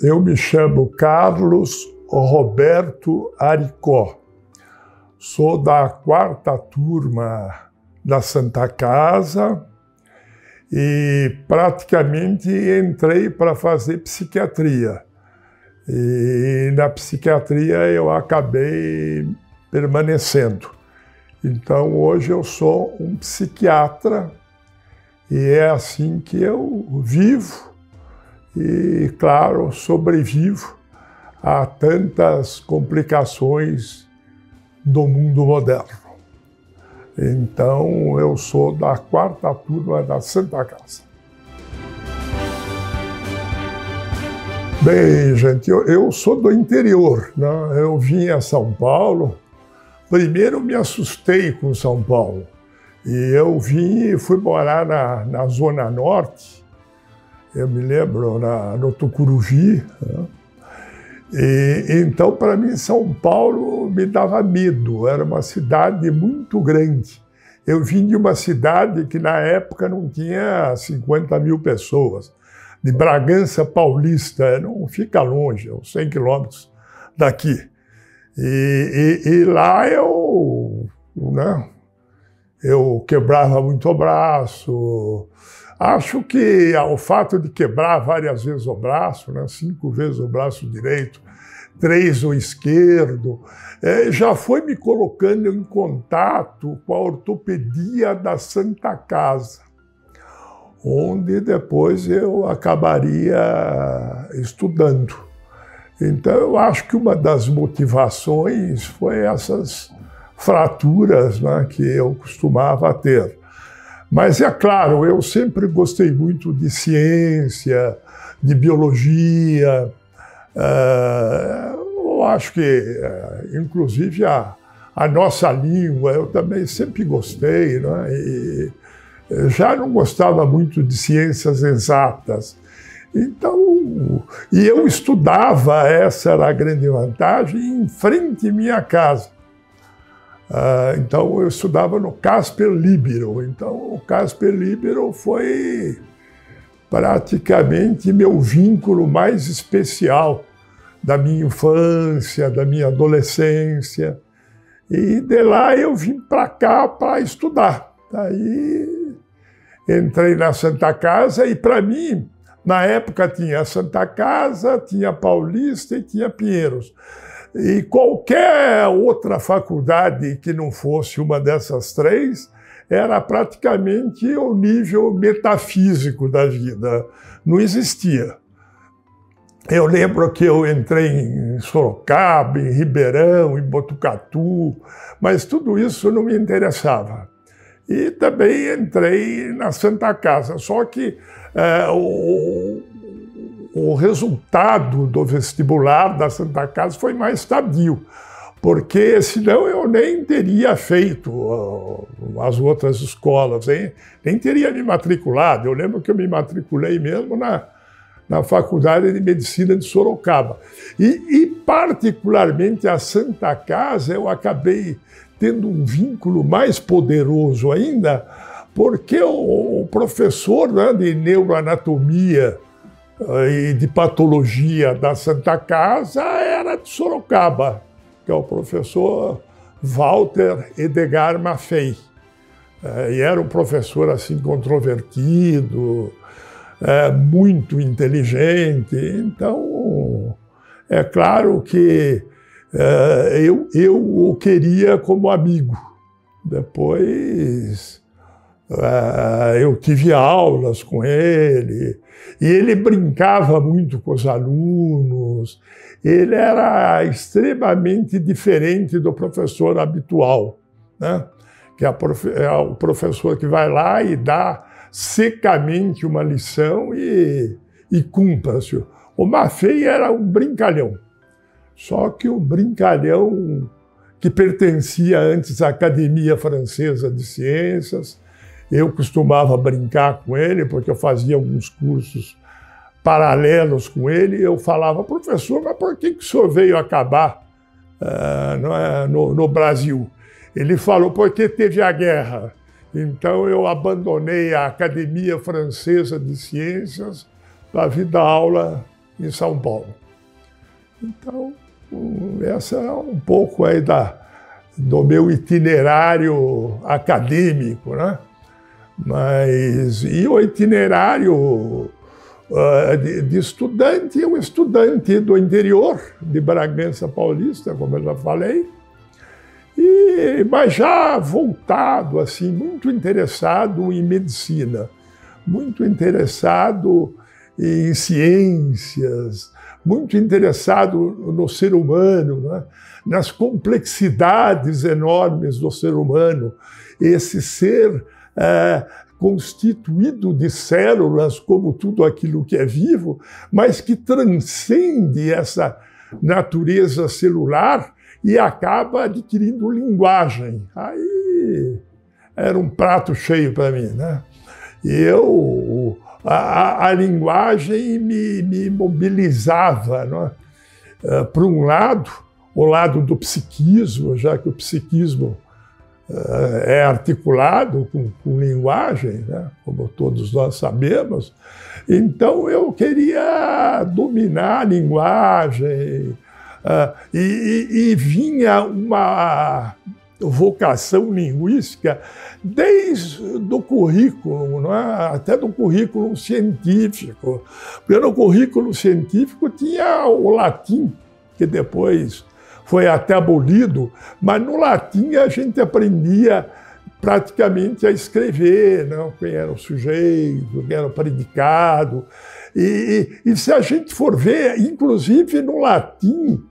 Eu me chamo Carlos Roberto Aricó. Sou da 4ª turma da Santa Casa e praticamente entrei para fazer psiquiatria. E na psiquiatria eu acabei permanecendo. Então hoje eu sou um psiquiatra e é assim que eu vivo e, claro, sobrevivo a tantas complicações do mundo moderno. Então eu sou da 4ª turma da Santa Casa. Bem, gente, eu sou do interior, né? Eu vim a São Paulo. Primeiro me assustei com São Paulo. E eu vim e fui morar na Zona Norte, eu me lembro, no Tucuruvi. Né? E então, para mim, São Paulo me dava medo, era uma cidade muito grande. Eu vim de uma cidade que na época não tinha 50 mil pessoas, de Bragança Paulista, não fica longe, uns 100 quilômetros daqui. E lá eu quebrava muito o braço. Acho que o fato de quebrar várias vezes o braço, 5 vezes o braço direito, 3 o esquerdo, já foi me colocando em contato com a ortopedia da Santa Casa, onde depois eu acabaria estudando. Então eu acho que uma das motivações foi essas fraturas, né, que eu costumava ter. Mas é claro, eu sempre gostei muito de ciência, de biologia. Eu acho que, inclusive, a nossa língua, eu também sempre gostei, né? E já não gostava muito de ciências exatas. Então, e eu estudava, essa era a grande vantagem, em frente à minha casa. Então eu estudava no Casper Libero. Então o Casper Libero foi praticamente meu vínculo mais especial da minha infância, da minha adolescência. E de lá eu vim para cá para estudar. Aí entrei na Santa Casa e, para mim, na época tinha a Santa Casa, tinha a Paulista e tinha Pinheiros. E qualquer outra faculdade que não fosse uma dessas 3 era praticamente o nível metafísico da vida. Não existia. Eu lembro que eu entrei em Sorocaba, em Ribeirão, em Botucatu, mas tudo isso não me interessava. E também entrei na Santa Casa, só que o resultado do vestibular da Santa Casa foi mais tardio, porque senão eu nem teria feito as outras escolas, nem teria me matriculado. Eu lembro que eu me matriculei mesmo na Faculdade de Medicina de Sorocaba. E particularmente a Santa Casa eu acabei tendo um vínculo mais poderoso ainda, porque o professor, né, de neuroanatomia e de patologia da Santa Casa era de Sorocaba, que é o professor Walter Edgar Maffei. E era um professor assim controvertido, muito inteligente. Então, é claro que eu o queria como amigo. Depois eu tive aulas com ele, e ele brincava muito com os alunos. Ele era extremamente diferente do professor habitual, né? Que é o professor que vai lá e dá secamente uma lição e cumpra-se. O Maffei era um brincalhão, só que um brincalhão que pertencia antes à Academia Francesa de Ciências. Eu costumava brincar com ele, porque eu fazia alguns cursos paralelos com ele, e eu falava: professor, mas por que o senhor veio acabar no Brasil? Ele falou: porque teve a guerra. Então eu abandonei a Academia Francesa de Ciências para vir dar aula em São Paulo. Então, essa é um pouco aí do meu itinerário acadêmico, né? E o itinerário de estudante, eu estudante do interior de Bragança Paulista, como eu já falei, mas já voltado, assim, muito interessado em medicina, muito interessado em ciências, muito interessado no ser humano, né? Nas complexidades enormes do ser humano, esse ser constituído de células, como tudo aquilo que é vivo, mas que transcende essa natureza celular e acaba adquirindo linguagem. Aí era um prato cheio para mim, né? A linguagem me mobilizava, né? Por um lado, o lado do psiquismo, já que o psiquismo é articulado com linguagem, né? Como todos nós sabemos. Então, eu queria dominar a linguagem e vinha uma vocação linguística desde o currículo, não é? Até do currículo científico. Porque no currículo científico tinha o latim, que depois foi até abolido, mas no latim a gente aprendia praticamente a escrever, não? Quem era o sujeito, quem era o predicado. E se a gente for ver, inclusive no latim,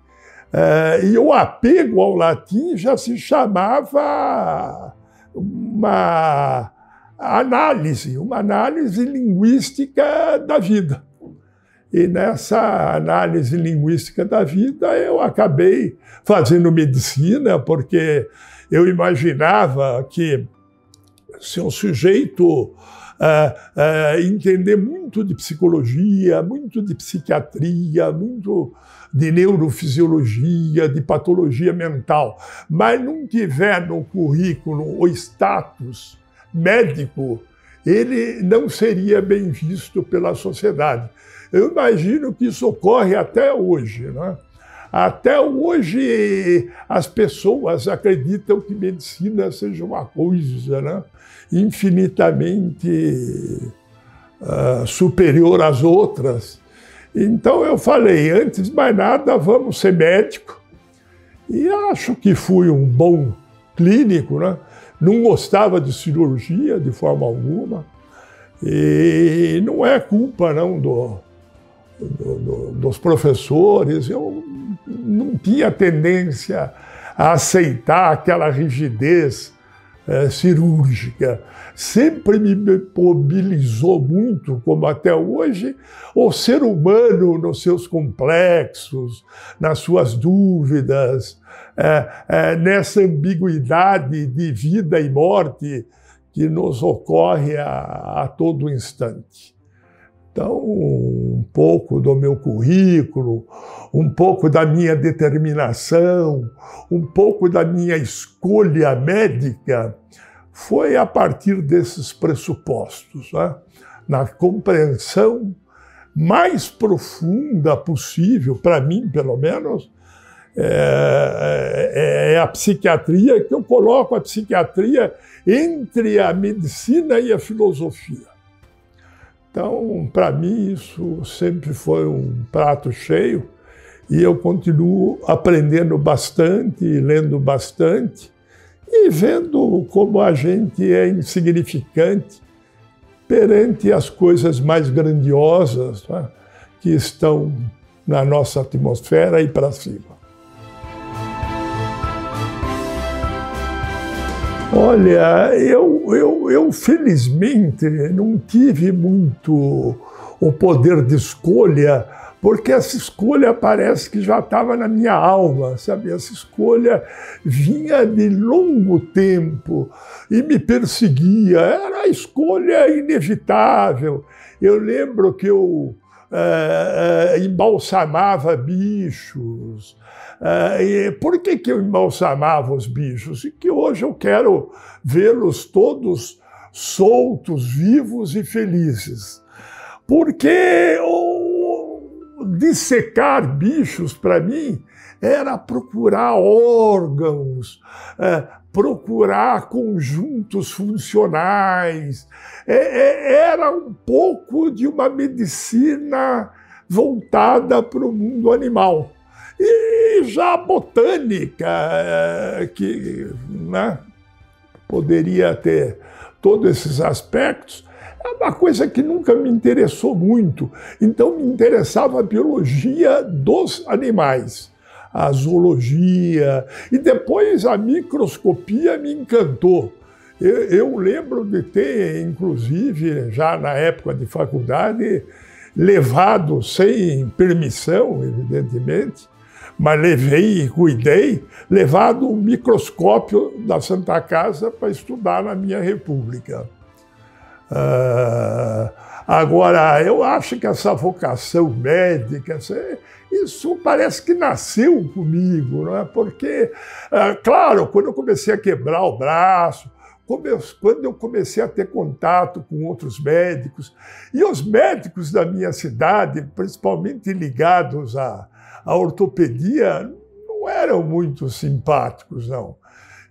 e o apego ao latim já se chamava uma análise linguística da vida. E nessa análise linguística da vida eu acabei fazendo medicina, porque eu imaginava que se um sujeito entender muito de psicologia, muito de psiquiatria, muito de neurofisiologia, de patologia mental, mas não tiver no currículo o status médico, ele não seria bem visto pela sociedade. Eu imagino que isso ocorre até hoje, né? Até hoje as pessoas acreditam que medicina seja uma coisa, né, infinitamente superior às outras. Então eu falei, antes de mais nada, vamos ser médico. E acho que fui um bom clínico, né? Não gostava de cirurgia de forma alguma. E não é culpa não dos professores. Eu não tinha tendência a aceitar aquela rigidez cirúrgica. Sempre me mobilizou muito, como até hoje, o ser humano nos seus complexos, nas suas dúvidas, nessa ambiguidade de vida e morte que nos ocorre a todo instante. Então, um pouco do meu currículo, um pouco da minha determinação, um pouco da minha escolha médica foi a partir desses pressupostos, né? Na compreensão mais profunda possível, para mim, pelo menos, é a psiquiatria, que eu coloco a psiquiatria entre a medicina e a filosofia. Então, para mim, isso sempre foi um prato cheio e eu continuo aprendendo bastante, lendo bastante e vendo como a gente é insignificante perante as coisas mais grandiosas, né, que estão na nossa atmosfera e para cima. Olha, eu felizmente não tive muito o poder de escolha, porque essa escolha parece que já estava na minha alma, sabe? Essa escolha vinha de longo tempo e me perseguia, era a escolha inevitável. Eu lembro que eu embalsamava bichos. Por que eu embalsamava os bichos? E que hoje eu quero vê-los todos soltos, vivos e felizes. Porque dissecar bichos, para mim, era procurar órgãos, procurar conjuntos funcionais. Era um pouco de uma medicina voltada para o mundo animal. E já a botânica, que, né, poderia ter todos esses aspectos, é uma coisa que nunca me interessou muito. Então me interessava a biologia dos animais, a zoologia, e depois a microscopia me encantou. Eu lembro de ter, inclusive, já na época de faculdade, levado, sem permissão, evidentemente, mas levei e cuidei, levado um microscópio da Santa Casa para estudar na minha república. Agora, eu acho que essa vocação médica, isso parece que nasceu comigo, não é? Porque, claro, quando eu comecei a quebrar o braço, quando eu comecei a ter contato com outros médicos, e os médicos da minha cidade, principalmente ligados à ortopedia, não eram muito simpáticos, não.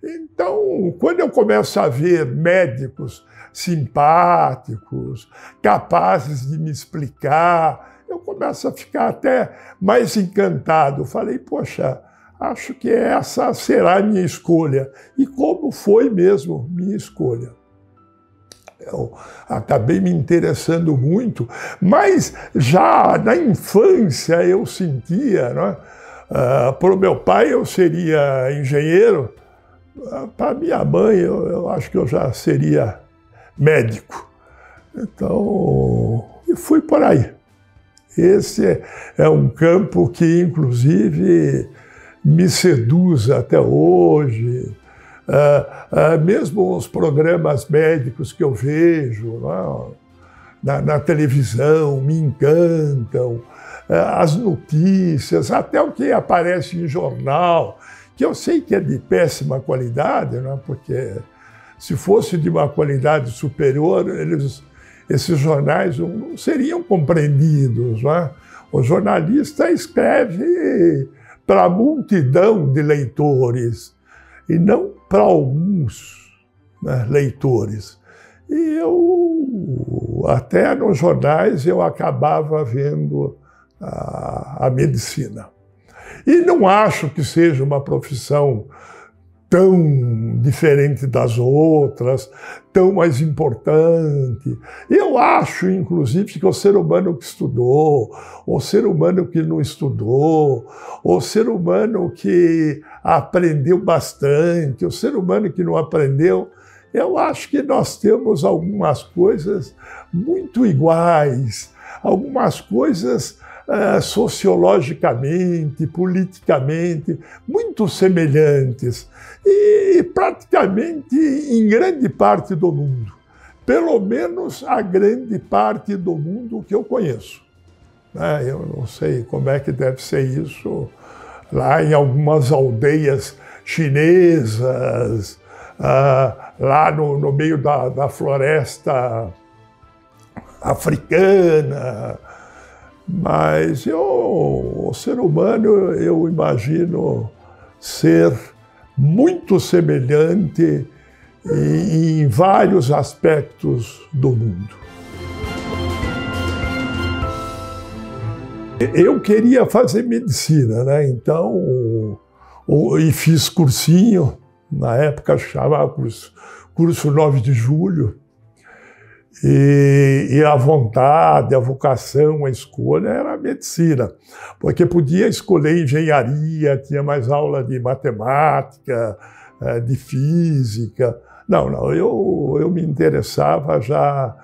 Então, quando eu começo a ver médicos simpáticos, capazes de me explicar, eu começo a ficar até mais encantado. Eu falei, poxa, acho que essa será a minha escolha. E como foi mesmo minha escolha? Eu acabei me interessando muito, mas já na infância eu sentia, né? Para o meu pai eu seria engenheiro, para minha mãe eu acho que eu já seria médico. Então, e fui por aí. Esse é um campo que, inclusive, me seduz até hoje. Mesmo os programas médicos que eu vejo na televisão me encantam, as notícias, até o que aparece em jornal, que eu sei que é de péssima qualidade, porque se fosse de uma qualidade superior, esses jornais não seriam compreendidos. O jornalista escreve para a multidão de leitores e não para alguns, né, leitores. E eu, até nos jornais, eu acabava vendo a medicina. E não acho que seja uma profissão tão diferente das outras, tão mais importante. Eu acho, inclusive, que o ser humano que estudou, o ser humano que não estudou, o ser humano que aprendeu bastante, o ser humano que não aprendeu, eu acho que nós temos algumas coisas muito iguais, algumas coisas sociologicamente, politicamente, muito semelhantes, e praticamente em grande parte do mundo, pelo menos a grande parte do mundo que eu conheço. Eu não sei como é que deve ser isso lá em algumas aldeias chinesas, lá no meio da floresta africana. Mas o ser humano, eu imagino ser muito semelhante em vários aspectos do mundo. Eu queria fazer medicina, né? Então, e fiz cursinho, na época chamava curso 9 de julho, e a vontade, a vocação, a escolha era a medicina, porque podia escolher engenharia, tinha mais aula de matemática, de física. Não, eu me interessava já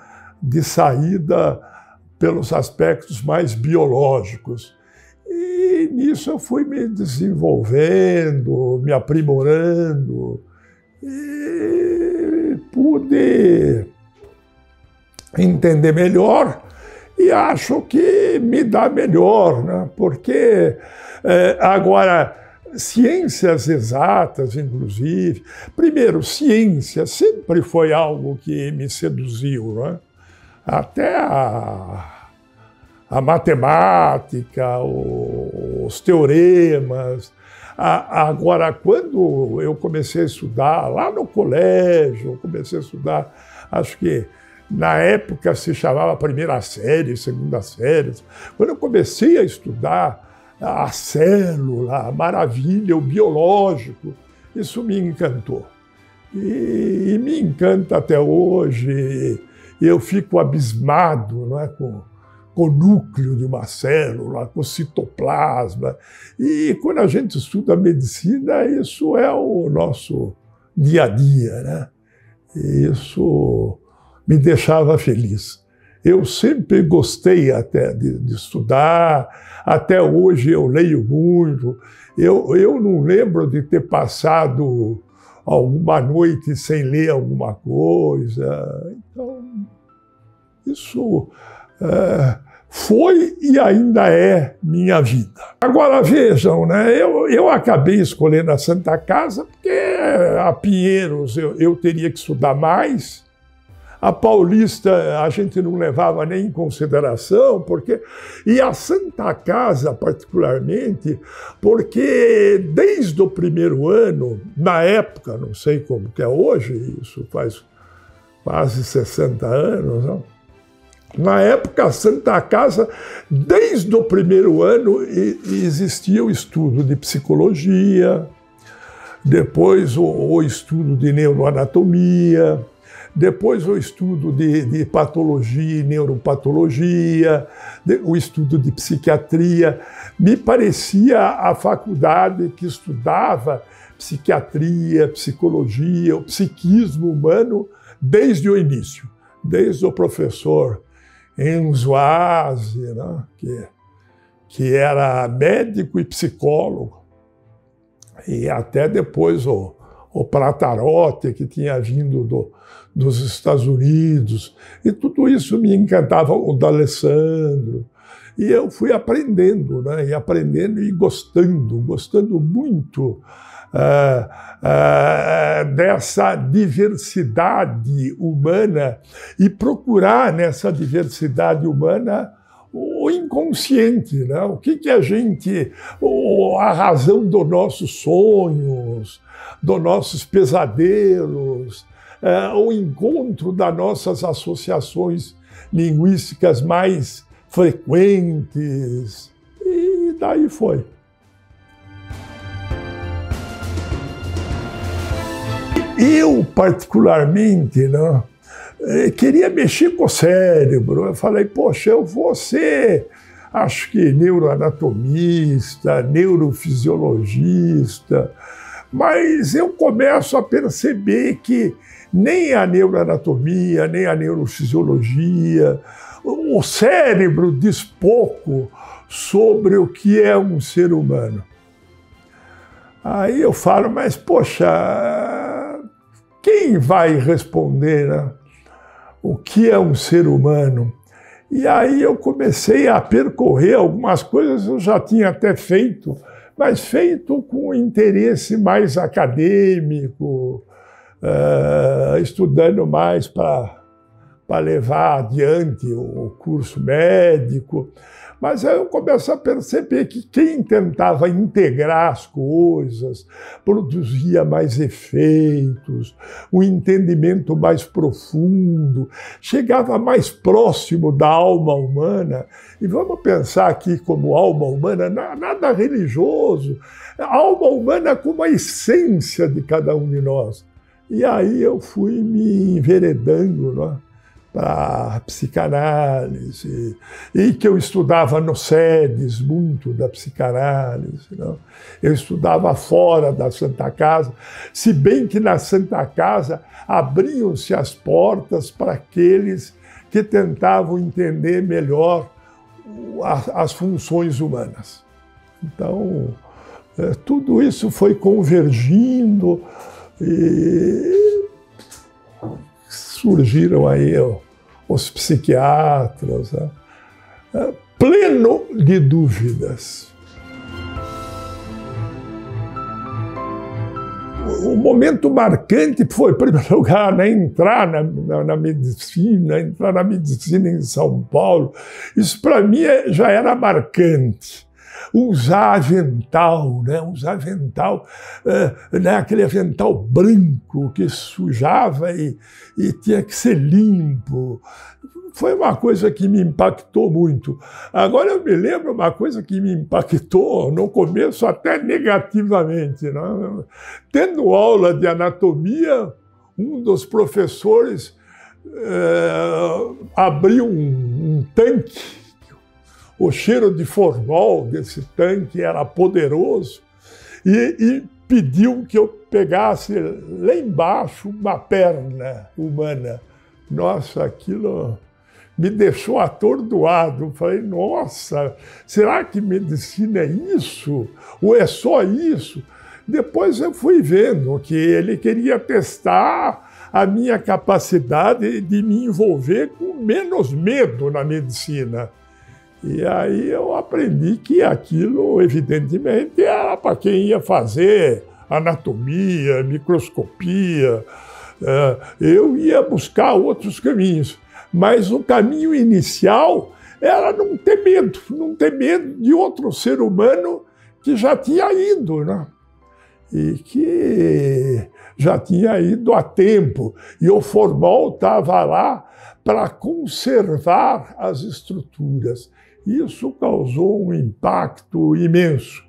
de saída pelos aspectos mais biológicos. E nisso eu fui me desenvolvendo, me aprimorando, e pude entender melhor e acho que me dá melhor, né? Porque agora, ciências exatas, inclusive, primeiro, ciência sempre foi algo que me seduziu, né? Até a matemática, os teoremas. Agora, quando eu comecei a estudar, lá no colégio, eu comecei a estudar, acho que na época se chamava primeira série, segunda série. Quando eu comecei a estudar a célula, a maravilha, o biológico, isso me encantou. E me encanta até hoje. Eu fico abismado, não é, com o núcleo de uma célula, com o citoplasma. E quando a gente estuda medicina, isso é o nosso dia a dia, né? E isso me deixava feliz. Eu sempre gostei até de estudar, até hoje eu leio muito. Eu não lembro de ter passado alguma noite sem ler alguma coisa. Então, isso foi e ainda é minha vida. Agora vejam, né? Eu acabei escolhendo a Santa Casa porque a Pinheiros eu teria que estudar mais. A Paulista a gente não levava nem em consideração, e a Santa Casa particularmente, porque desde o primeiro ano, na época, não sei como que é hoje, isso faz quase 60 anos, não? Na época, a Santa Casa, desde o primeiro ano, existia o estudo de psicologia, depois o estudo de neuroanatomia, depois o estudo de patologia e neuropatologia, o estudo de psiquiatria. Me parecia a faculdade que estudava psiquiatria, psicologia, o psiquismo humano desde o início, desde o professor Enzo Aze, né, que era médico e psicólogo, e até depois o Pratarotti, que tinha vindo dos Estados Unidos, e tudo isso me encantava, o D'Alessandro, e eu fui aprendendo, né, e gostando muito dessa diversidade humana e procurar nessa diversidade humana o inconsciente, né? O que a gente, a razão dos nossos sonhos, dos nossos pesadelos, o encontro das nossas associações linguísticas mais frequentes, e daí foi. Eu, particularmente, né, queria mexer com o cérebro. Eu falei, poxa, eu vou ser, acho que neuroanatomista, neurofisiologista, mas eu começo a perceber que nem a neuroanatomia, nem a neurofisiologia, o cérebro diz pouco sobre o que é um ser humano. Aí eu falo, mas poxa, quem vai responder, né, o que é um ser humano? E aí eu comecei a percorrer algumas coisas que eu já tinha até feito, mas feito com interesse mais acadêmico, estudando mais para levar adiante o curso médico. Mas aí eu começo a perceber que quem tentava integrar as coisas produzia mais efeitos, um entendimento mais profundo, chegava mais próximo da alma humana. E vamos pensar aqui como alma humana, nada religioso, a alma humana como a essência de cada um de nós. E aí eu fui me enveredando, né, para a psicanálise, e que eu estudava no SEDES muito da psicanálise, não? Eu estudava fora da Santa Casa, se bem que na Santa Casa abriam-se as portas para aqueles que tentavam entender melhor as funções humanas. Então, tudo isso foi convergindo e surgiram aí os psiquiatras, né? Pleno de dúvidas. o momento marcante foi, em primeiro lugar, né, entrar na medicina em São Paulo. Isso, para mim, já era marcante. Usar avental, né? Usar avental, né? Aquele avental branco que sujava e tinha que ser limpo. Foi uma coisa que me impactou muito. Agora eu me lembro uma coisa que me impactou no começo até negativamente, né? Tendo aula de anatomia, um dos professores abriu um tanque. O cheiro de formol desse tanque era poderoso e pediu que eu pegasse lá embaixo uma perna humana. Nossa, aquilo me deixou atordoado. Falei, nossa, será que medicina é isso? Ou é só isso? Depois eu fui vendo que ele queria testar a minha capacidade de me envolver com menos medo na medicina. E aí eu aprendi que aquilo, evidentemente, era para quem ia fazer anatomia, microscopia. Eu ia buscar outros caminhos. Mas o caminho inicial era não ter medo de outro ser humano que já tinha ido, né? E que já tinha ido há tempo. E o formol estava lá para conservar as estruturas. Isso causou um impacto imenso.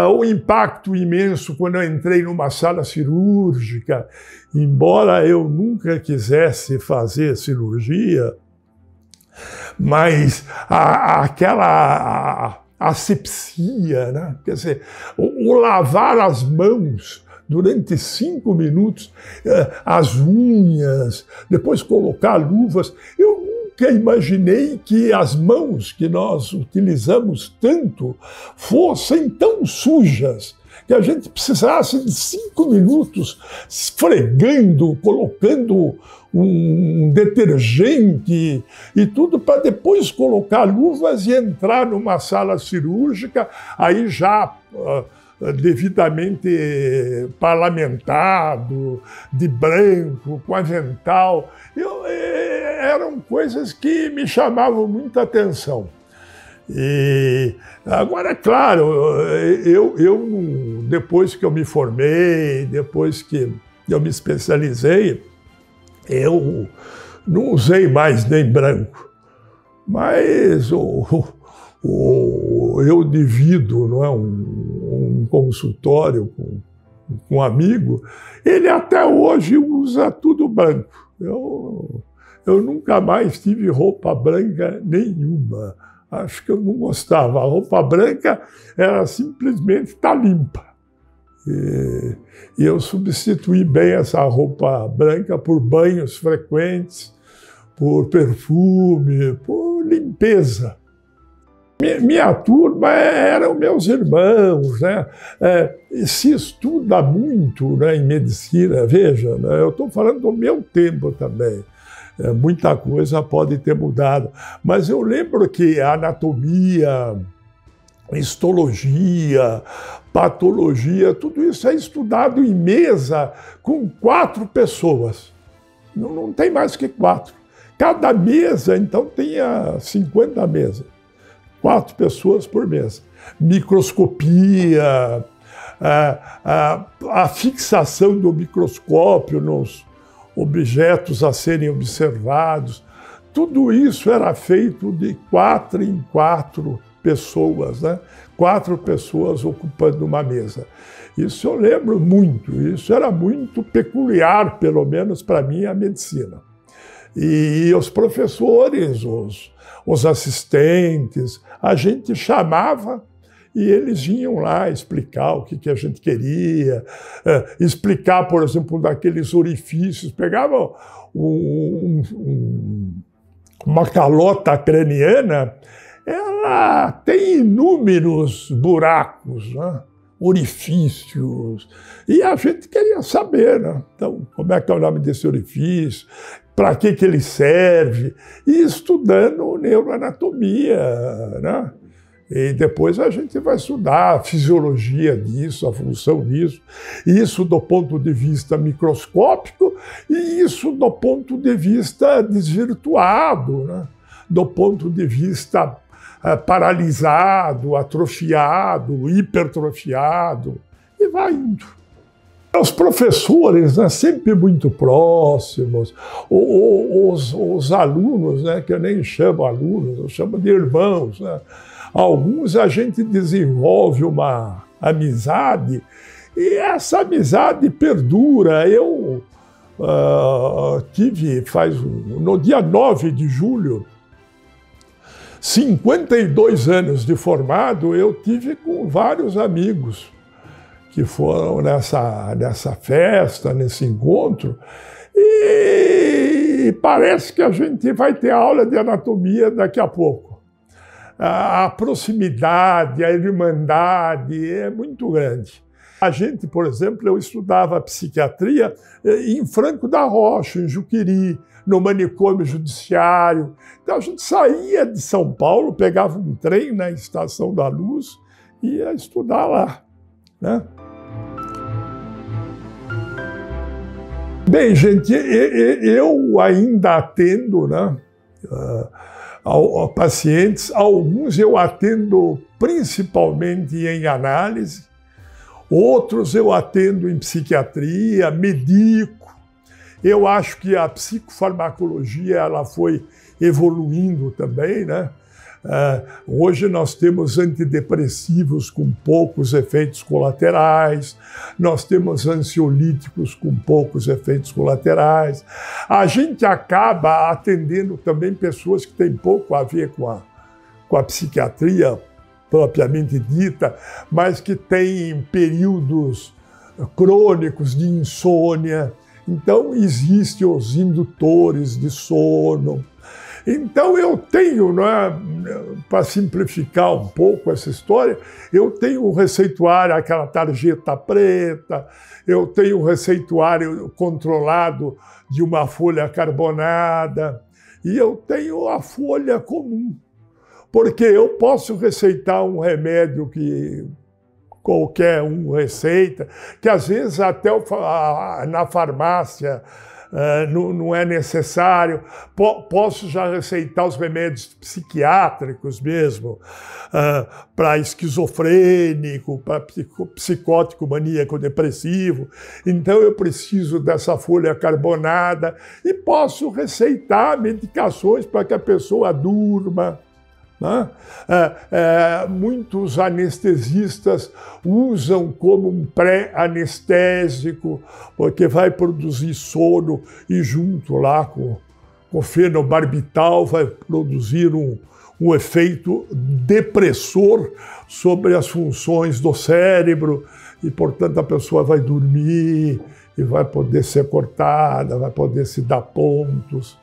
Um impacto imenso quando eu entrei numa sala cirúrgica. Embora eu nunca quisesse fazer cirurgia, mas aquela asepsia, né? Quer dizer, o lavar as mãos durante 5 minutos, as unhas, depois colocar luvas. Eu nunca imaginei que as mãos que nós utilizamos tanto fossem tão sujas, que a gente precisasse de 5 minutos esfregando, colocando um detergente e tudo para depois colocar luvas e entrar numa sala cirúrgica, aí já devidamente parlamentado, de branco, com avental. Eram coisas que me chamavam muita atenção. E agora, é claro, depois que eu me formei, depois que eu me especializei, eu não usei mais nem branco, mas eu divido, não é, um consultório com um amigo, ele até hoje usa tudo branco. Eu nunca mais tive roupa branca nenhuma. Acho que eu não gostava. A roupa branca era simplesmente estar limpa. E eu substituí bem essa roupa branca por banhos frequentes, por perfume, por limpeza. Minha turma eram meus irmãos, né? Se estuda muito, né, em medicina, veja, né? Eu estou falando do meu tempo também. Muita coisa pode ter mudado, mas eu lembro que a anatomia, histologia, patologia, tudo isso é estudado em mesa com 4 pessoas. Não tem mais que 4. Cada mesa, então, tinha 50 mesas. 4 pessoas por mesa. Microscopia, a fixação do microscópio nos objetos a serem observados, tudo isso era feito de 4 em 4 pessoas, né? 4 pessoas ocupando uma mesa. Isso eu lembro muito, isso era muito peculiar, pelo menos para mim, a medicina. E os professores, os assistentes, a gente chamava e eles vinham lá explicar o que a gente queria, explicar, por exemplo, daqueles orifícios. Pegavam uma calota craniana, ela tem inúmeros buracos, né? Orifícios, e a gente queria saber, né? Então, como é que é o nome desse orifício, para que ele serve, e estudando neuroanatomia, né? E depois a gente vai estudar a fisiologia disso, a função disso, isso do ponto de vista microscópico e isso do ponto de vista desvirtuado, né? Do ponto de vista paralisado, atrofiado, hipertrofiado, e vai indo. Os professores, né, sempre muito próximos, os alunos, né, que eu nem chamo alunos, eu chamo de irmãos, né? Alguns a gente desenvolve uma amizade e essa amizade perdura. Eu tive, no dia 9 de julho, 52 anos de formado, eu tive com vários amigos que foram nessa festa, nesse encontro, e parece que a gente vai ter aula de anatomia daqui a pouco. A proximidade, a irmandade é muito grande. A gente, por exemplo, eu estudava psiquiatria em Franco da Rocha, em Juqueri, no manicômio judiciário. Então a gente saía de São Paulo, pegava um trem na Estação da Luz e ia estudar lá, né? Bem, gente, eu ainda atendo, né, pacientes, alguns eu atendo principalmente em análise, outros eu atendo em psiquiatria, medico. Eu acho que a psicofarmacologia ela foi evoluindo também, né? Hoje nós temos antidepressivos com poucos efeitos colaterais, nós temos ansiolíticos com poucos efeitos colaterais. A gente acaba atendendo também pessoas que têm pouco a ver com a psiquiatria propriamente dita, mas que têm períodos crônicos de insônia. Então existem os indutores de sono. Então eu tenho, né, para simplificar um pouco essa história, eu tenho um receituário, aquela tarjeta preta, eu tenho um receituário controlado de uma folha carbonada e eu tenho a folha comum, porque eu posso receitar um remédio que qualquer um receita, que às vezes até na farmácia não é necessário. Posso já receitar os remédios psiquiátricos mesmo, para esquizofrênico, para psicótico, maníaco, depressivo. Então eu preciso dessa folha carbonada e posso receitar medicações para que a pessoa durma. Muitos anestesistas usam como um pré-anestésico, porque vai produzir sono e junto lá com fenobarbital vai produzir um efeito depressor sobre as funções do cérebro e, portanto, a pessoa vai dormir e vai poder ser cortada, vai poder se dar pontos.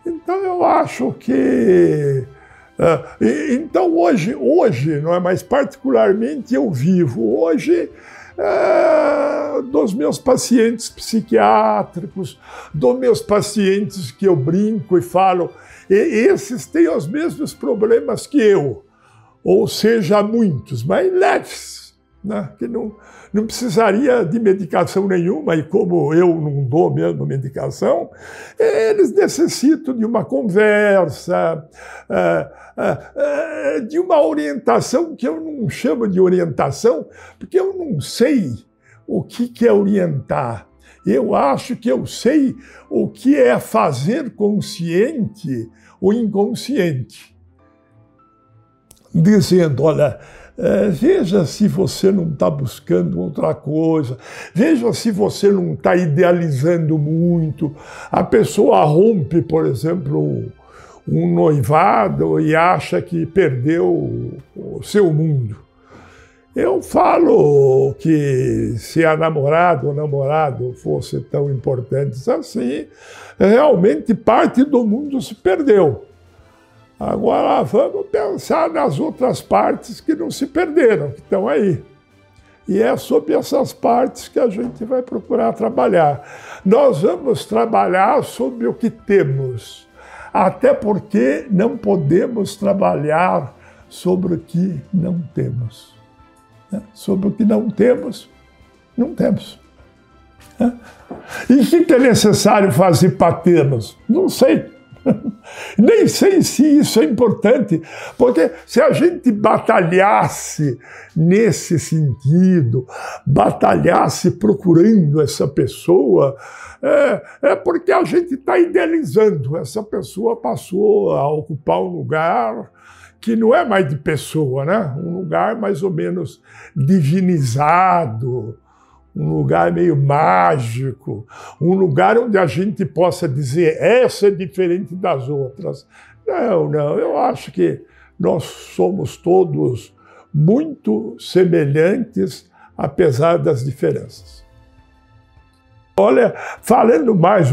Então eu acho que... Então hoje, não é mais particularmente eu vivo hoje dos meus pacientes psiquiátricos, dos meus pacientes que eu brinco e falo, e esses têm os mesmos problemas que eu, ou seja, muitos, mas leves, né? Que não precisaria de medicação nenhuma, e como eu não dou mesmo medicação, eles necessitam de uma conversa, de uma orientação que eu não chamo de orientação, porque eu não sei o que é orientar. Eu acho que eu sei o que é fazer consciente o inconsciente. Dizendo, olha, veja se você não está buscando outra coisa, veja se você não está idealizando muito. A pessoa rompe, por exemplo, um noivado e acha que perdeu o seu mundo. Eu falo que se a namorada ou namorado fosse tão importantes assim, realmente parte do mundo se perdeu. Agora vamos pensar nas outras partes que não se perderam, que estão aí. E é sobre essas partes que a gente vai procurar trabalhar. Nós vamos trabalhar sobre o que temos, até porque não podemos trabalhar sobre o que não temos. Sobre o que não temos, não temos. E o que é necessário fazer para termos? Não sei. Nem sei se isso é importante, porque se a gente batalhasse nesse sentido, batalhasse procurando essa pessoa, é porque a gente está idealizando. Essa pessoa passou a ocupar um lugar que não é mais de pessoa, né? Um lugar mais ou menos divinizado, um lugar meio mágico, um lugar onde a gente possa dizer essa é diferente das outras. Não, eu acho que nós somos todos muito semelhantes, apesar das diferenças. Olha, falando mais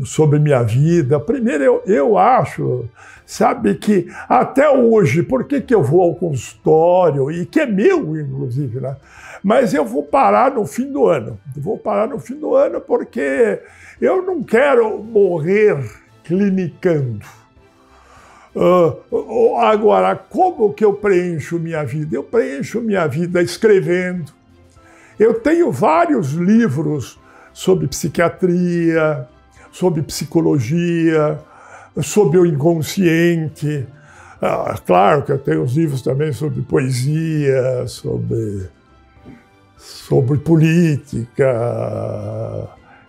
sobre minha vida, primeiro eu acho, sabe, que até hoje, por que eu vou ao consultório, e que é meu, inclusive, né? Mas eu vou parar no fim do ano. Vou parar no fim do ano porque eu não quero morrer clinicando. Agora, como que eu preencho minha vida? Eu preencho minha vida escrevendo. Eu tenho vários livros sobre psiquiatria, sobre psicologia, sobre o inconsciente. Claro que eu tenho os livros também sobre poesia, sobre política,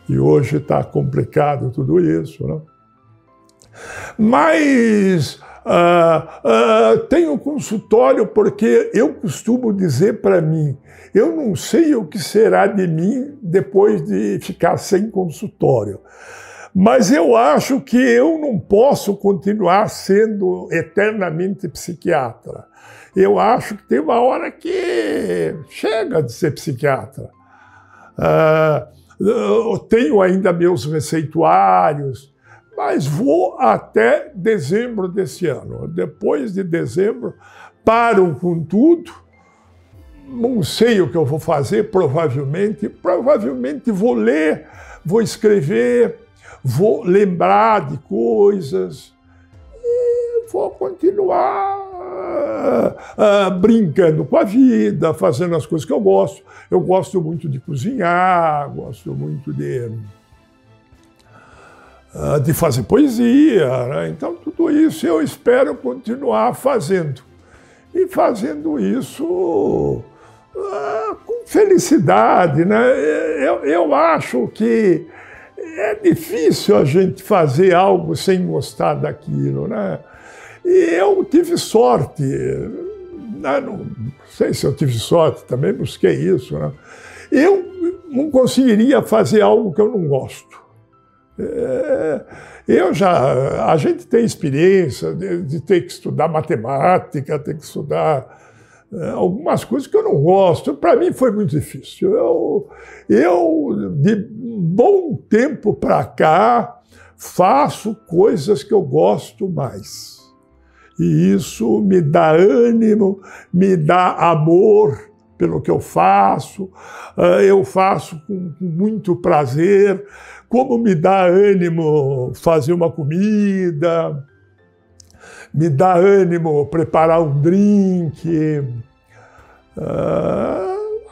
e hoje está complicado tudo isso, né? Mas tenho consultório porque eu costumo dizer para mim, eu não sei o que será de mim depois de ficar sem consultório, mas eu acho que eu não posso continuar sendo eternamente psiquiatra. Eu acho que tem uma hora que chega de ser psiquiatra. Eu tenho ainda meus receituários, mas vou até dezembro desse ano. Depois de dezembro, paro com tudo. Não sei o que eu vou fazer, provavelmente. Provavelmente vou ler, vou escrever, vou lembrar de coisas e vou continuar brincando com a vida, fazendo as coisas que eu gosto. Eu gosto muito de cozinhar, gosto muito de fazer poesia, né? Então tudo isso eu espero continuar fazendo. E fazendo isso com felicidade, né? Eu acho que é difícil a gente fazer algo sem gostar daquilo, né? E eu tive sorte, não sei se eu tive sorte, também busquei isso, né? Eu não conseguiria fazer algo que eu não gosto. A gente tem experiência de ter que estudar matemática, ter que estudar algumas coisas que eu não gosto. Para mim foi muito difícil. Eu de bom tempo para cá, faço coisas que eu gosto mais. E isso me dá ânimo, me dá amor pelo que eu faço com muito prazer, como me dá ânimo fazer uma comida, me dá ânimo preparar um drink.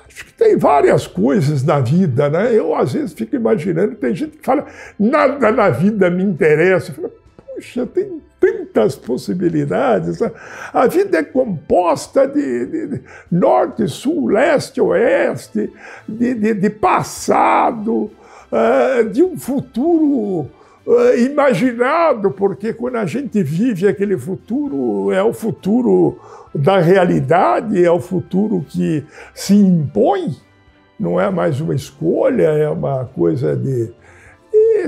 Acho que tem várias coisas na vida, né? Eu, às vezes, fico imaginando, tem gente que fala, nada na vida me interessa. Eu falo, puxa, tem tantas possibilidades. A vida é composta de norte, sul, leste, oeste, de passado, de um futuro imaginado, porque quando a gente vive aquele futuro, é o futuro da realidade, é o futuro que se impõe, não é mais uma escolha, é uma coisa de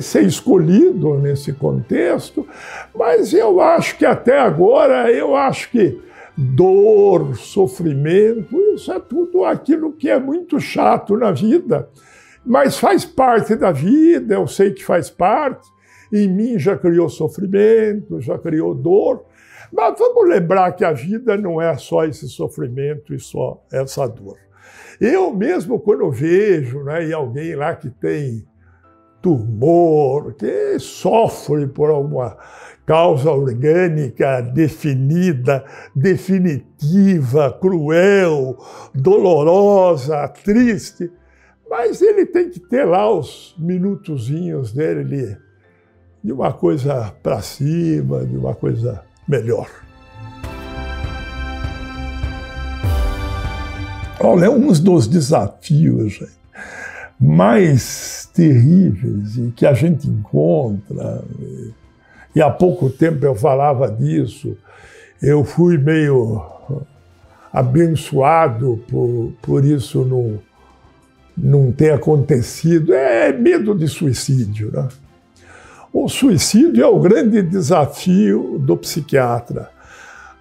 ser escolhido nesse contexto. Mas eu acho que até agora, eu acho que dor, sofrimento, isso é tudo aquilo que é muito chato na vida, mas faz parte da vida, eu sei que faz parte. Em mim já criou sofrimento, já criou dor, mas vamos lembrar que a vida não é só esse sofrimento e só essa dor. Eu mesmo, quando vejo, né, e alguém lá que tem tumor, que sofre por alguma causa orgânica definida, definitiva, cruel, dolorosa, triste, mas ele tem que ter lá os minutozinhos dele de uma coisa para cima, de uma coisa melhor. Olha, um dos desafios, gente, mais terríveis e que a gente encontra, e há pouco tempo eu falava disso, eu fui meio abençoado por isso não ter acontecido, é medo de suicídio, né? O suicídio é o grande desafio do psiquiatra,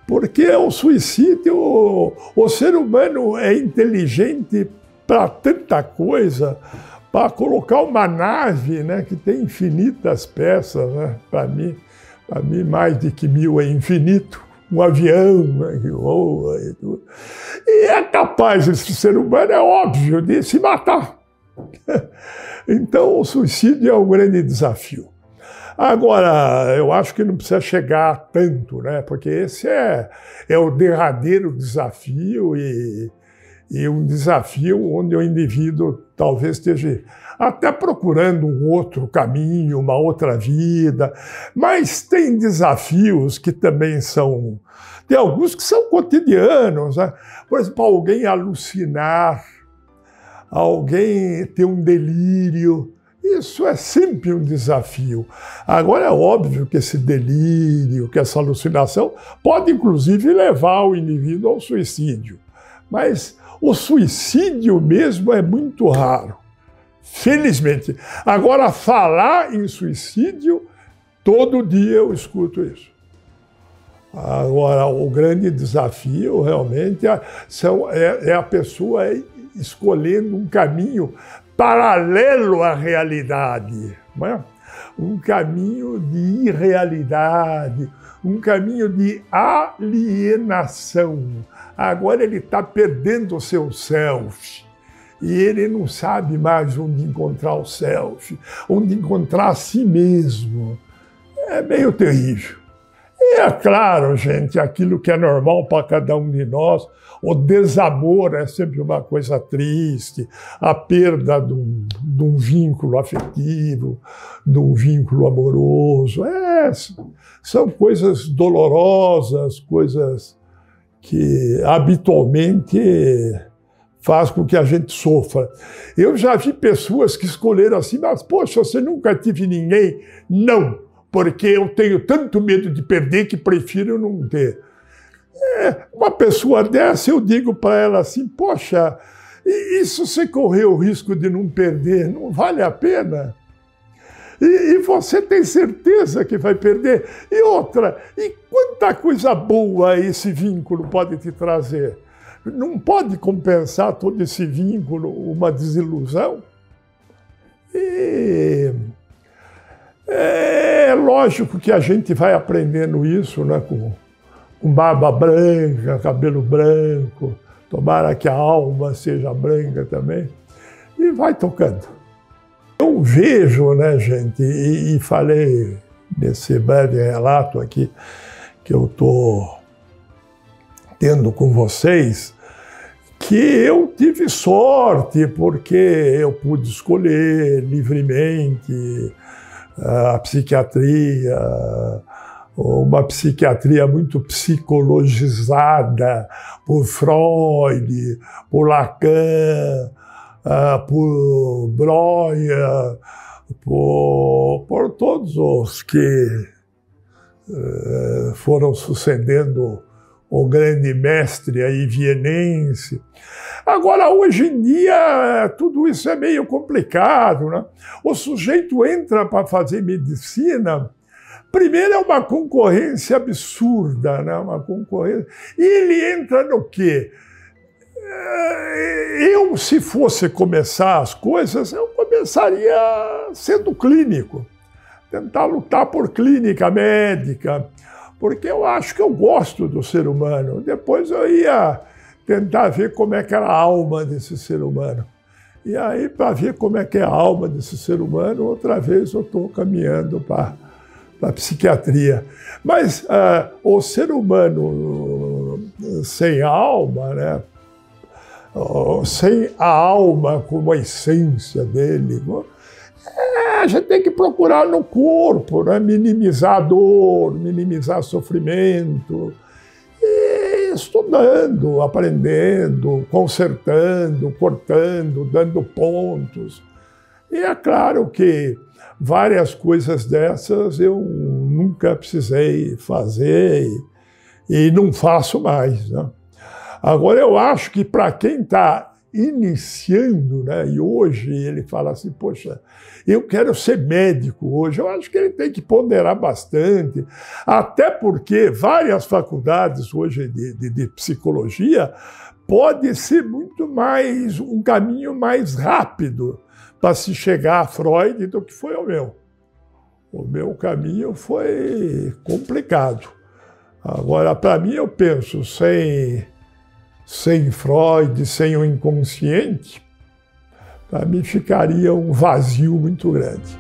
porque o suicídio, o ser humano é inteligente para tanta coisa, para colocar uma nave, né, que tem infinitas peças, né? Para mim mais de que 1000 é infinito, um avião, né, que voa e tudo. E é capaz, esse ser humano, é óbvio, de se matar. Então o suicídio é um grande desafio. Agora, eu acho que não precisa chegar a tanto, né? Porque esse é o derradeiro desafio e um desafio onde o indivíduo talvez esteja até procurando um outro caminho, uma outra vida, mas tem desafios que também são... Tem alguns que são cotidianos, né? Por exemplo, alguém alucinar, alguém ter um delírio. Isso é sempre um desafio. Agora, é óbvio que esse delírio, que essa alucinação pode, inclusive, levar o indivíduo ao suicídio. Mas o suicídio mesmo é muito raro, felizmente. Agora, falar em suicídio, todo dia eu escuto isso. Agora, o grande desafio, realmente, é a pessoa escolhendo um caminho paralelo à realidade, não é? Um caminho de irrealidade, um caminho de alienação. Agora ele está perdendo o seu self e ele não sabe mais onde encontrar o self, onde encontrar a si mesmo. É meio terrível. E é claro, gente, aquilo que é normal para cada um de nós, o desamor é sempre uma coisa triste, a perda de um vínculo afetivo, de um vínculo amoroso. São coisas dolorosas, coisas que habitualmente faz com que a gente sofra. Eu já vi pessoas que escolheram assim, mas, poxa, você nunca tive ninguém? Não, porque eu tenho tanto medo de perder que prefiro não ter. Uma pessoa dessa, eu digo para ela assim, poxa, e se você correr o risco de não perder, não vale a pena? E você tem certeza que vai perder? E outra, e quanta coisa boa esse vínculo pode te trazer? Não pode compensar todo esse vínculo uma desilusão? E é lógico que a gente vai aprendendo isso, né, com barba branca, cabelo branco, tomara que a alma seja branca também, e vai tocando. Eu vejo, né, gente, e falei nesse breve relato aqui que eu estou tendo com vocês, que eu tive sorte porque eu pude escolher livremente a psiquiatria, uma psiquiatria muito psicologizada por Freud, por Lacan, por Breuer, por todos os que foram sucedendo o grande mestre aí vienense. Agora, hoje em dia, tudo isso é meio complicado, né? O sujeito entra para fazer medicina, primeiro é uma concorrência absurda, né? Uma concorrência. E ele entra no quê? Eu, se fosse começar as coisas, eu começaria sendo clínico, tentar lutar por clínica médica, porque eu acho que eu gosto do ser humano. Depois eu ia tentar ver como é que era a alma desse ser humano. E aí, para ver como é que é a alma desse ser humano, outra vez eu estou caminhando para a psiquiatria. Mas o ser humano sem alma, né? Sem a alma como a essência dele, a gente tem que procurar no corpo, né? Minimizar a dor, minimizar o sofrimento, e estudando, aprendendo, consertando, cortando, dando pontos. E é claro que várias coisas dessas eu nunca precisei fazer e não faço mais, né? Agora, eu acho que para quem está iniciando, né, e hoje ele fala assim, poxa, eu quero ser médico hoje, eu acho que ele tem que ponderar bastante, até porque várias faculdades hoje de psicologia pode ser muito mais, um caminho mais rápido para se chegar a Freud do que foi o meu. O meu caminho foi complicado. Agora, para mim, eu penso, sem Freud, sem o inconsciente, para mim ficaria um vazio muito grande.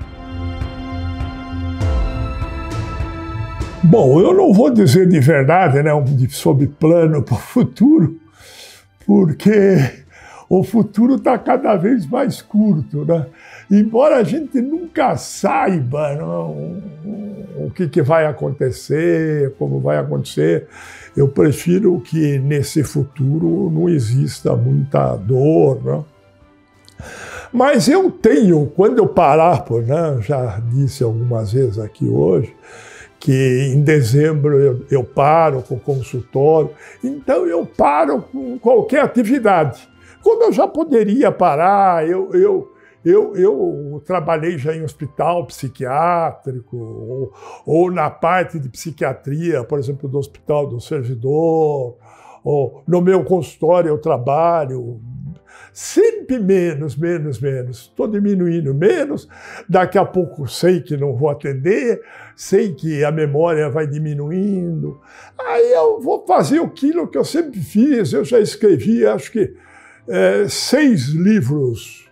Bom, eu não vou dizer de verdade, né, sob plano para o futuro, porque o futuro está cada vez mais curto, né? Embora a gente nunca saiba, não, o que vai acontecer, como vai acontecer, eu prefiro que nesse futuro não exista muita dor, né? Mas eu tenho, quando eu parar, né, já disse algumas vezes aqui hoje, que em dezembro eu paro com o consultório, então eu paro com qualquer atividade. Como eu já poderia parar, eu trabalhei já em hospital psiquiátrico, ou na parte de psiquiatria, por exemplo, do Hospital do Servidor, ou no meu consultório eu trabalho, sempre menos. Estou diminuindo menos, daqui a pouco sei que não vou atender, sei que a memória vai diminuindo, aí eu vou fazer aquilo que eu sempre fiz, eu já escrevi, acho que 6 livros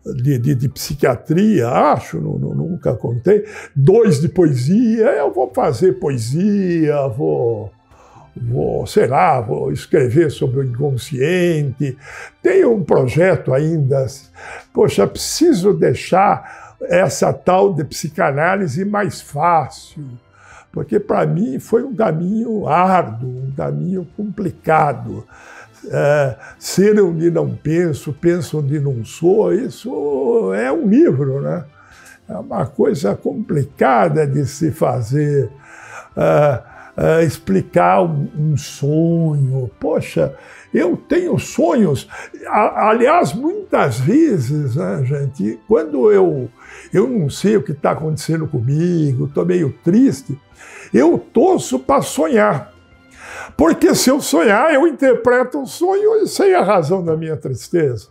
de psiquiatria, acho, nunca contei, 2 de poesia, eu vou fazer poesia, vou escrever sobre o inconsciente, tenho um projeto ainda, poxa, preciso deixar essa tal de psicanálise mais fácil, porque para mim foi um caminho árduo, um caminho complicado. Ser onde não penso, penso onde não sou, isso é um livro, né? É uma coisa complicada de se fazer, explicar um sonho. Poxa, eu tenho sonhos. Aliás, muitas vezes, né, gente, quando eu não sei o que está acontecendo comigo, estou meio triste, eu torço para sonhar. Porque se eu sonhar, eu interpreto o sonho e sei a razão da minha tristeza.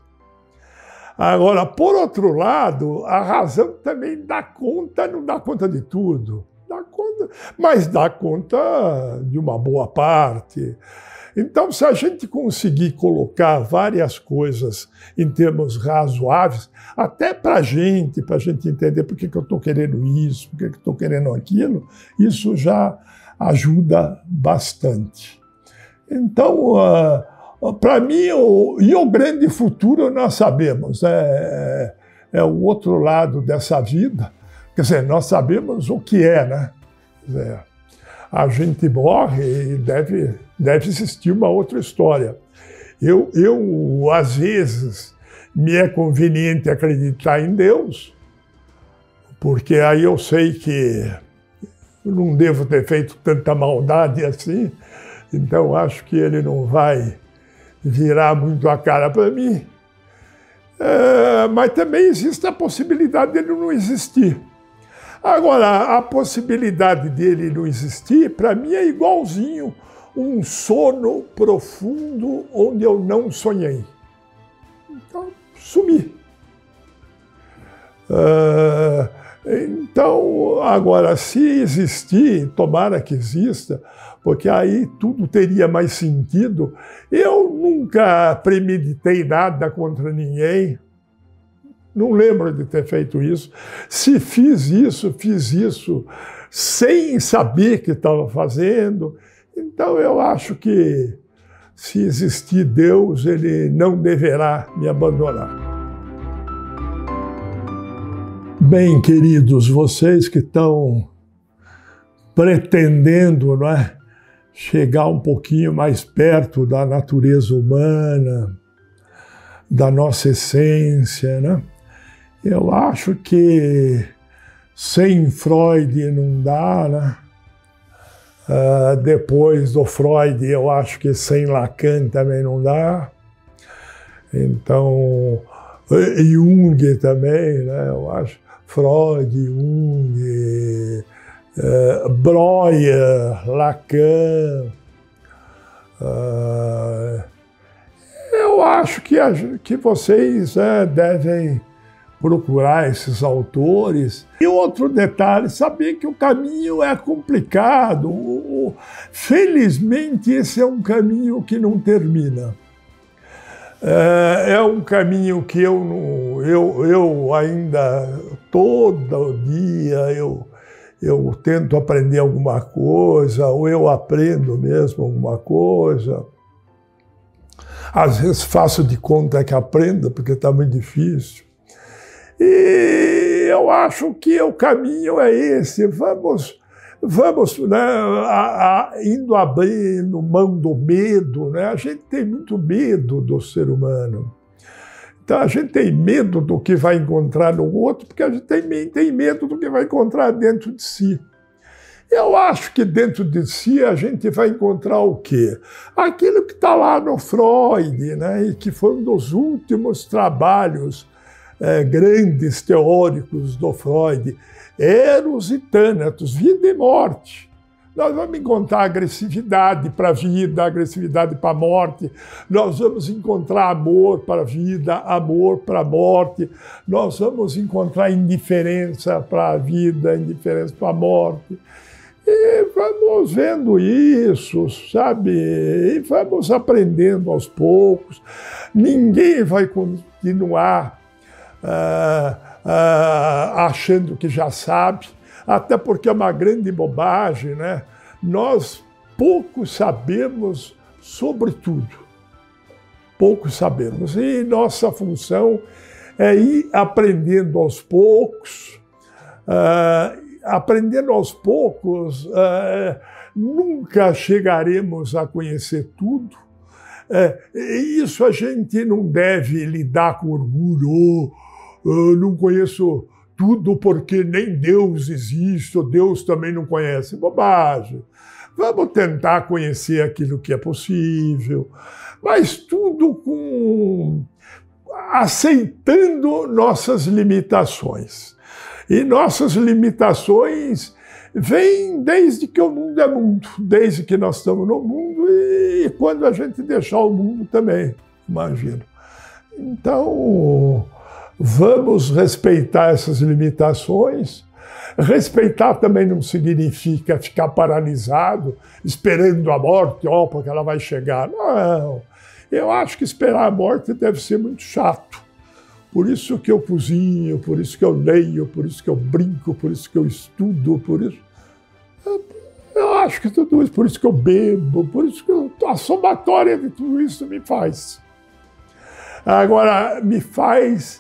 Agora, por outro lado, a razão também dá conta, não dá conta de tudo, dá conta, mas dá conta de uma boa parte. Então, se a gente conseguir colocar várias coisas em termos razoáveis, até para a gente entender por que eu estou querendo isso, por que eu estou querendo aquilo, isso já ajuda bastante. Então, para mim, o grande futuro nós sabemos, é o outro lado dessa vida. Quer dizer, nós sabemos o que é, né? Quer dizer, a gente morre e deve existir uma outra história. Eu, às vezes, me é conveniente acreditar em Deus, porque aí eu sei que eu não devo ter feito tanta maldade assim, então acho que ele não vai virar muito a cara para mim. Mas também existe a possibilidade dele não existir. Agora, a possibilidade dele não existir, para mim, é igualzinho um sono profundo onde eu não sonhei. Então, sumi. Então, agora, se existir, tomara que exista, porque aí tudo teria mais sentido. Eu nunca premeditei nada contra ninguém, não lembro de ter feito isso. Se fiz isso sem saber que estava fazendo. Então, eu acho que, se existir Deus, ele não deverá me abandonar. Bem, queridos, vocês que estão pretendendo, não é, chegar um pouquinho mais perto da natureza humana, da nossa essência, né? Eu acho que sem Freud não dá, né? Depois do Freud, eu acho que sem Lacan também não dá. Então, Jung também, né? Eu acho. Freud, Jung, Breuer, Lacan. Eu acho que vocês devem procurar esses autores. E outro detalhe, saber que o caminho é complicado. Felizmente, esse é um caminho que não termina. É um caminho que eu ainda, todo dia, eu tento aprender alguma coisa, ou eu aprendo mesmo alguma coisa. Às vezes faço de conta que aprendo, porque está muito difícil. E eu acho que o caminho é esse. Vamos, né, indo abrindo mão do medo, né? A gente tem muito medo do ser humano. Então a gente tem medo do que vai encontrar no outro, porque a gente tem medo do que vai encontrar dentro de si. Eu acho que dentro de si a gente vai encontrar o quê? Aquilo que está lá no Freud, né? E que foi um dos últimos trabalhos grandes teóricos do Freud, Eros e Thanatos, vida e morte. Nós vamos encontrar agressividade para a vida, agressividade para a morte. Nós vamos encontrar amor para a vida, amor para a morte. Nós vamos encontrar indiferença para a vida, indiferença para a morte. E vamos vendo isso, sabe? E vamos aprendendo aos poucos. Ninguém vai continuar achando que já sabe, até porque é uma grande bobagem, né? Nós pouco sabemos sobre tudo, pouco sabemos, e nossa função é ir aprendendo aos poucos. Aprendendo aos poucos, nunca chegaremos a conhecer tudo. Isso a gente não deve lidar com orgulho. Eu não conheço tudo porque nem Deus existe, ou Deus também não conhece. Bobagem. Vamos tentar conhecer aquilo que é possível, mas tudo aceitando nossas limitações. E nossas limitações vêm desde que o mundo é mundo, desde que nós estamos no mundo e quando a gente deixar o mundo também, imagino. Então, vamos respeitar essas limitações. Respeitar também não significa ficar paralisado, esperando a morte, porque ela vai chegar. Não, eu acho que esperar a morte deve ser muito chato. Por isso que eu cozinho, por isso que eu leio, por isso que eu brinco, por isso que eu estudo, por isso... Eu acho que tudo isso, por isso que eu bebo, por isso que a somatória de tudo isso me faz. Agora, me faz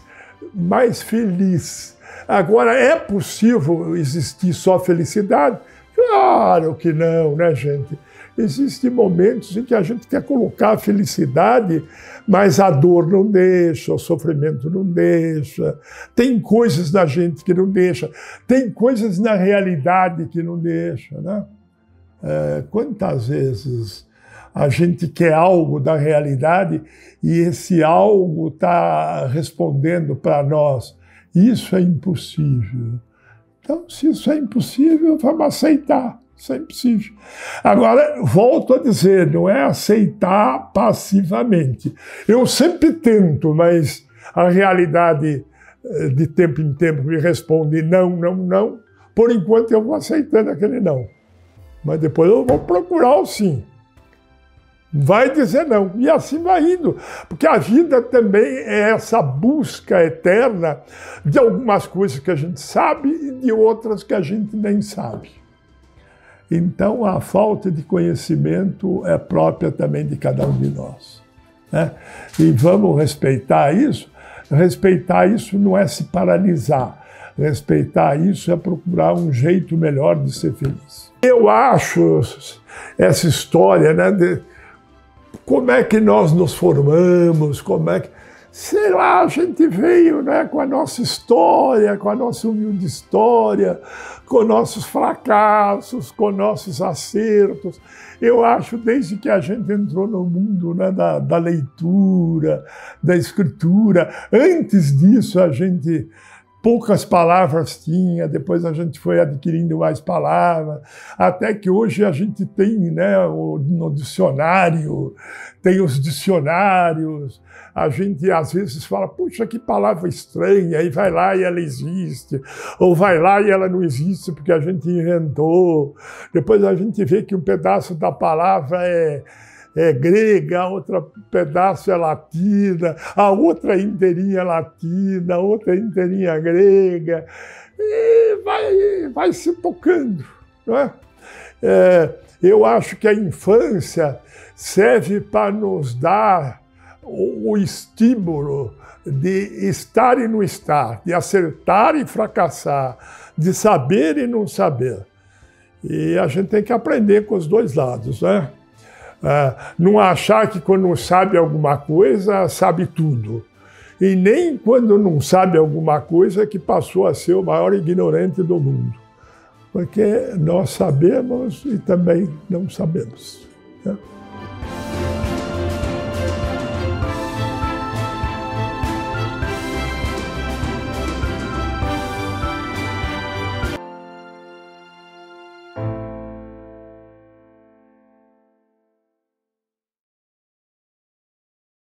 mais feliz. Agora, é possível existir só felicidade? Claro que não, né, gente? Existem momentos em que a gente quer colocar a felicidade, mas a dor não deixa, o sofrimento não deixa. Tem coisas na gente que não deixa, tem coisas na realidade que não deixa, né? Quantas vezes a gente quer algo da realidade e esse algo está respondendo para nós, isso é impossível. Então, se isso é impossível, vamos aceitar. Isso é impossível. Agora, volto a dizer, não é aceitar passivamente. Eu sempre tento, mas a realidade de tempo em tempo me responde não, não, não, por enquanto eu vou aceitando aquele não. Mas depois eu vou procurar o sim. Vai dizer não. E assim vai indo. Porque a vida também é essa busca eterna de algumas coisas que a gente sabe e de outras que a gente nem sabe. Então, a falta de conhecimento é própria também de cada um de nós, né? E vamos respeitar isso. Respeitar isso não é se paralisar. Respeitar isso é procurar um jeito melhor de ser feliz. Eu acho essa história, né, de como é que nós nos formamos, como é que... Sei lá, a gente veio, né, com a nossa história, com a nossa humilde história, com nossos fracassos, com nossos acertos. Eu acho, desde que a gente entrou no mundo, né, da leitura, da escritura, antes disso a gente poucas palavras tinha, depois a gente foi adquirindo mais palavras, até que hoje a gente tem, né, no dicionário, tem os dicionários, a gente às vezes fala, puxa, que palavra estranha, aí vai lá e ela existe, ou vai lá e ela não existe porque a gente inventou. Depois a gente vê que um pedaço da palavra é grega, outro pedaço é latina, a outra inteirinha é latina, a outra inteirinha grega, e vai se tocando, não é? Eu acho que a infância serve para nos dar o estímulo de estar e não estar, de acertar e fracassar, de saber e não saber. E a gente tem que aprender com os dois lados, né? Não achar que quando sabe alguma coisa, sabe tudo. E nem quando não sabe alguma coisa que passou a ser o maior ignorante do mundo. Porque nós sabemos e também não sabemos, né?